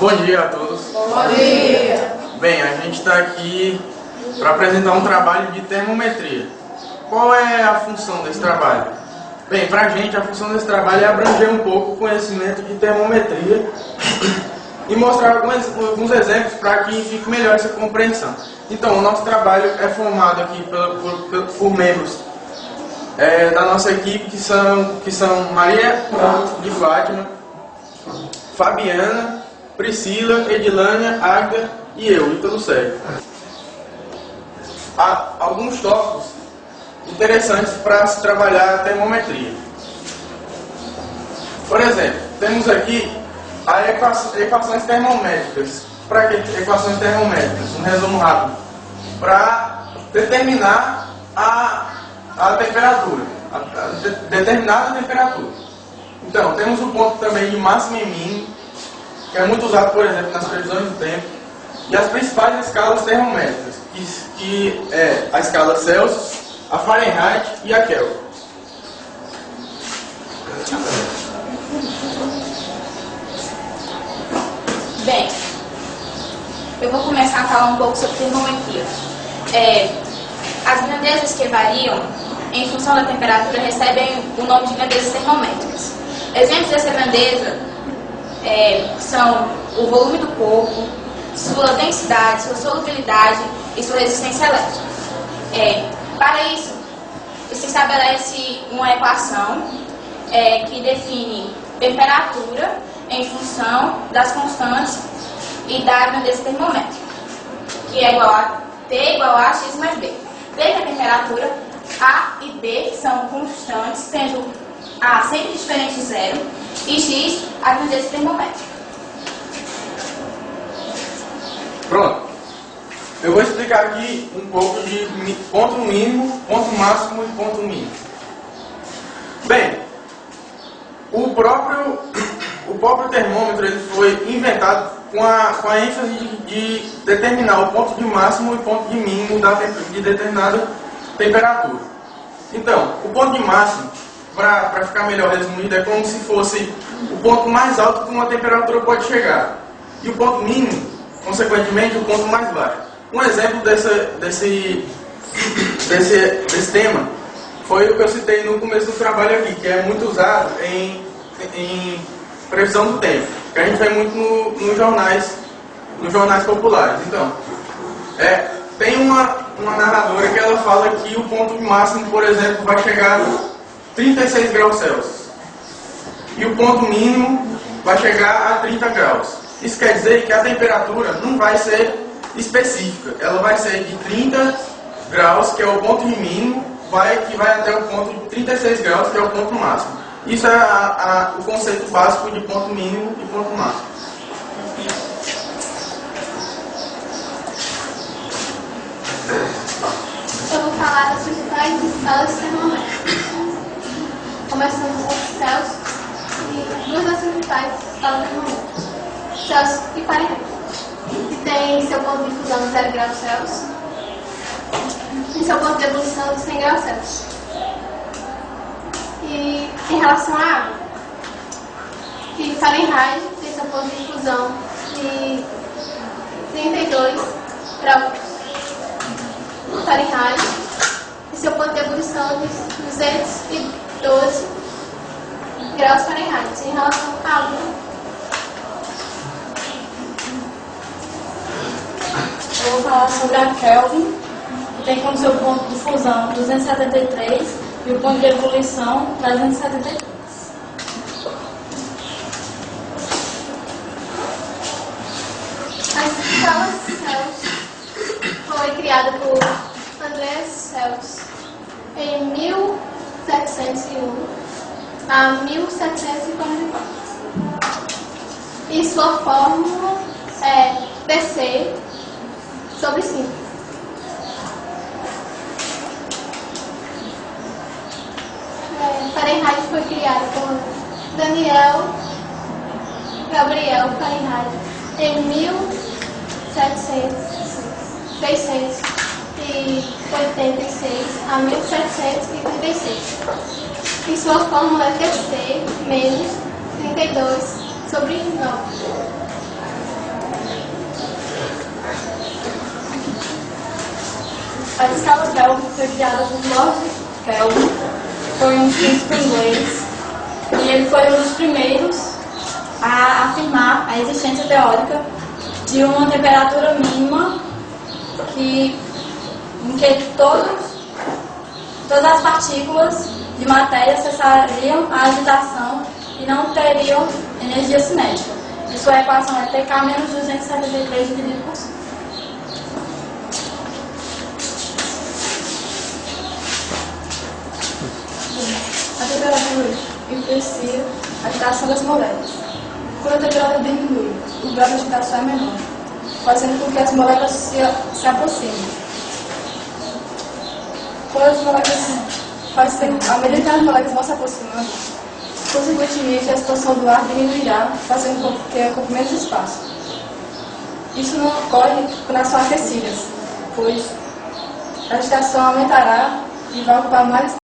Bom dia a todos. Bom dia. Bem, a gente está aqui para apresentar um trabalho de termometria. Qual é a função desse trabalho? Bem, para a gente a função desse trabalho é abranger um pouco o conhecimento de termometria e mostrar alguns exemplos para que fique melhor essa compreensão. Então, o nosso trabalho é formado aqui por membros da nossa equipe, que são Maria de Fátima, Fabiana, Priscila, Edilânia, Águida e eu, Ítalo Sérgio. Há alguns tópicos interessantes para se trabalhar a termometria. Por exemplo, temos aqui as equações termométricas. Para que equações termométricas? Um resumo rápido. Para determinar a temperatura, determinada temperatura. Então, temos o ponto também de máximo e mínimo, que é muito usado, por exemplo, nas previsões do tempo, e as principais escalas termométricas, que é a escala Celsius, a Fahrenheit e a Kelvin. Bem, eu vou começar a falar um pouco sobre termometria. As grandezas que variam em função da temperatura recebem o nome de grandezas termométricas. Exemplos dessa grandeza são o volume do corpo, sua densidade, sua solubilidade e sua resistência elétrica. Para isso, se estabelece uma equação que define temperatura em função das constantes e da grandeza termométrica, que é igual a T igual a X mais B. T é a temperatura, A e B são constantes, sendo A sempre diferente de zero e X a grandeza termométrica. Pronto. Eu vou explicar aqui um pouco de ponto mínimo, ponto máximo e ponto mínimo. Bem, o próprio termômetro ele foi inventado com a ênfase de determinar o ponto de máximo e ponto de mínimo de determinada temperatura. Então, o ponto de máximo, para ficar melhor resumido, é como se fosse o ponto mais alto que uma temperatura pode chegar. E o ponto mínimo, consequentemente, o ponto mais baixo. Um exemplo desse tema foi o que eu citei no começo do trabalho aqui, que é muito usado em previsão do tempo, que a gente vê muito nos jornais populares. Então, tem uma narradora que ela fala que o ponto máximo, por exemplo, vai chegar a 36 graus Celsius e o ponto mínimo vai chegar a 30 graus. Isso quer dizer que a temperatura não vai ser específica, ela vai ser de 30 graus, que é o ponto de mínimo, que vai até o ponto de 36 graus, que é o ponto máximo. Isso é o conceito básico de ponto mínimo e ponto máximo. Eu vou falar das principais escalas termométricas. Começando com Celsius e duas das principais escalas termométricas, Celsius e Fahrenheit, que tem seu ponto de fusão de 0 graus Celsius e seu ponto de ebulição de 100 graus Celsius. E em relação à água, que Fahrenheit tem seu ponto de fusão de 32 graus Fahrenheit e seu ponto de ebulição de 212 graus Fahrenheit. Em relação à água, eu vou falar sobre a Kelvin, que tem como seu ponto de fusão 273 e o ponto de ebulição 373. a escala Celsius foi criada por Andreas Celsius em 1701 a 1744. E sua fórmula é PC sobre 5. Fahrenheit foi criada por Daniel Gabriel Fahrenheit em 1686 a 1736. E sua fórmula é PC menos 32 sobre 9. A escala Kelvin foi criada por Lord Kelvin, foi um físico inglês, e ele foi um dos primeiros a afirmar a existência teórica de uma temperatura mínima em que todas as partículas de matéria cessariam a agitação e não teriam energia cinética. E sua equação é TK menos 273 dividido por 5. A temperatura influencia a agitação das moléculas. Quando a temperatura diminui, o grau de agitação é menor, fazendo com que as moléculas se aproximem. Quando as moléculas à medida que as moléculas vão se aproximando, consequentemente a expansão do ar diminuirá, fazendo com que ocupe menos espaço. Isso não ocorre quando elas são aquecidas, pois a agitação aumentará e vai ocupar mais